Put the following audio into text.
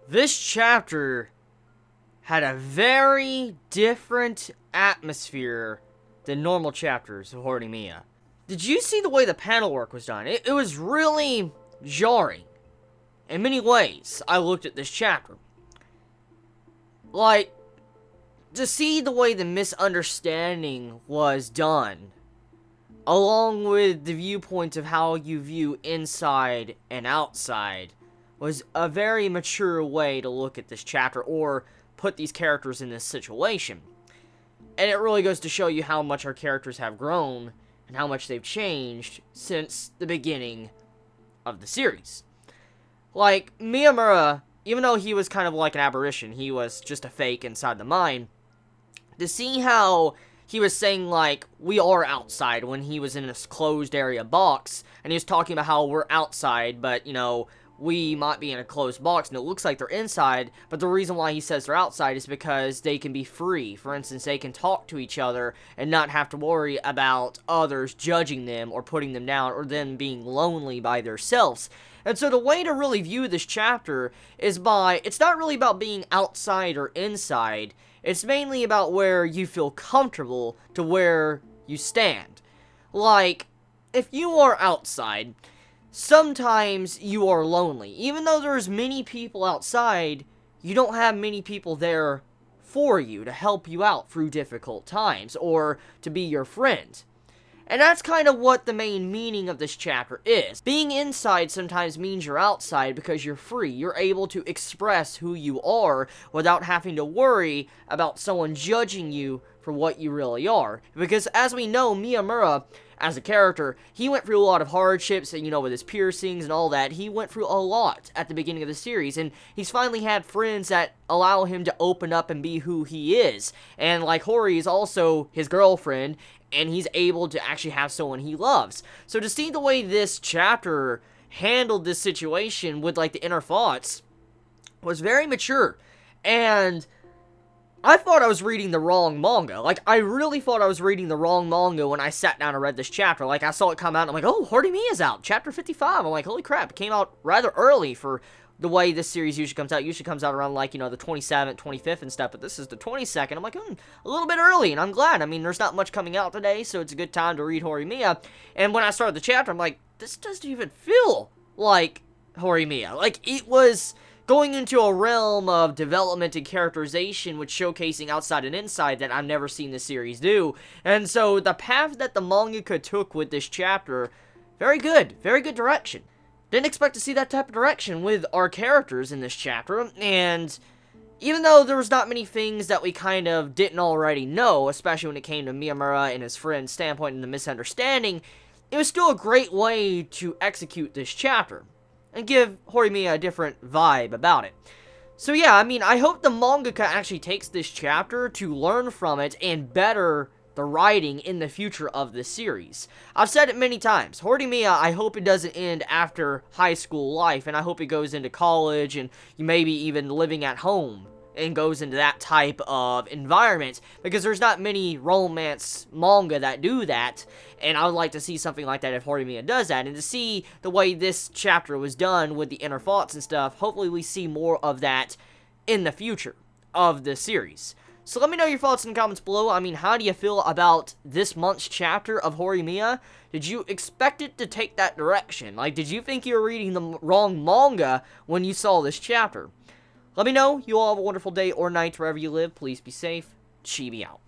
This chapter had a very different atmosphere than normal chapters of Horimiya. Did you see the way the panel work was done? It was really jarring. In many ways, I looked at this chapter. Like, to see the way the misunderstanding was done, along with the viewpoint of how you view inside and outside, was a very mature way to look at this chapter, or put these characters in this situation. And it really goes to show you how much our characters have grown, and how much they've changed since the beginning of the series. Like, Miyamura, even though he was kind of like an aberration, he was just a fake inside the mind, to see how he was saying, like, we are outside when he was in this closed area box, and he was talking about how we're outside, but, you know, we might be in a closed box, and it looks like they're inside, but the reason why he says they're outside is because they can be free. For instance, they can talk to each other and not have to worry about others judging them or putting them down or them being lonely by themselves. And so the way to really view this chapter is by, it's not really about being outside or inside, it's mainly about where you feel comfortable to where you stand. Like, if you are outside, sometimes you are lonely. Even though there's many people outside, you don't have many people there for you to help you out through difficult times or to be your friend. And that's kind of what the main meaning of this chapter is. Being inside sometimes means you're outside because you're free. You're able to express who you are without having to worry about someone judging you for what you really are. Because as we know, Miyamura, as a character, he went through a lot of hardships, and, you know, with his piercings and all that, he went through a lot at the beginning of the series, and he's finally had friends that allow him to open up and be who he is. And, like, Hori is also his girlfriend, and he's able to actually have someone he loves. So to see the way this chapter handled this situation with, like, the inner thoughts was very mature. And I thought I was reading the wrong manga. Like, I really thought I was reading the wrong manga when I sat down and read this chapter. Like, I saw it come out, and I'm like, oh, Horimiya's out, chapter 55. I'm like, holy crap, it came out rather early for the way this series usually comes out. It usually comes out around, like, you know, the 27th, 25th and stuff, but this is the 22nd. I'm like, a little bit early, and I'm glad. I mean, there's not much coming out today, so it's a good time to read Horimiya. And when I started the chapter, I'm like, this doesn't even feel like Horimiya. Like, it was going into a realm of development and characterization with showcasing outside and inside that I've never seen this series do. And so the path that the mangaka took with this chapter, very good direction. Didn't expect to see that type of direction with our characters in this chapter, and even though there was not many things that we kind of didn't already know, especially when it came to Miyamura and his friend's standpoint and the misunderstanding, it was still a great way to execute this chapter and give Horimiya a different vibe about it. So yeah, I mean, I hope the mangaka actually takes this chapter to learn from it and better the writing in the future of the series. I've said it many times, Horimiya, I hope it doesn't end after high school life, and I hope it goes into college and maybe even living at home and goes into that type of environment, because there's not many romance manga that do that, and I would like to see something like that if Horimiya does that, and to see the way this chapter was done with the inner thoughts and stuff, hopefully we see more of that in the future of the series. So let me know your thoughts in the comments below. I mean, how do you feel about this month's chapter of Horimiya? Did you expect it to take that direction? Like, did you think you were reading the wrong manga when you saw this chapter? Let me know. You all have a wonderful day or night wherever you live. Please be safe. Chibi out.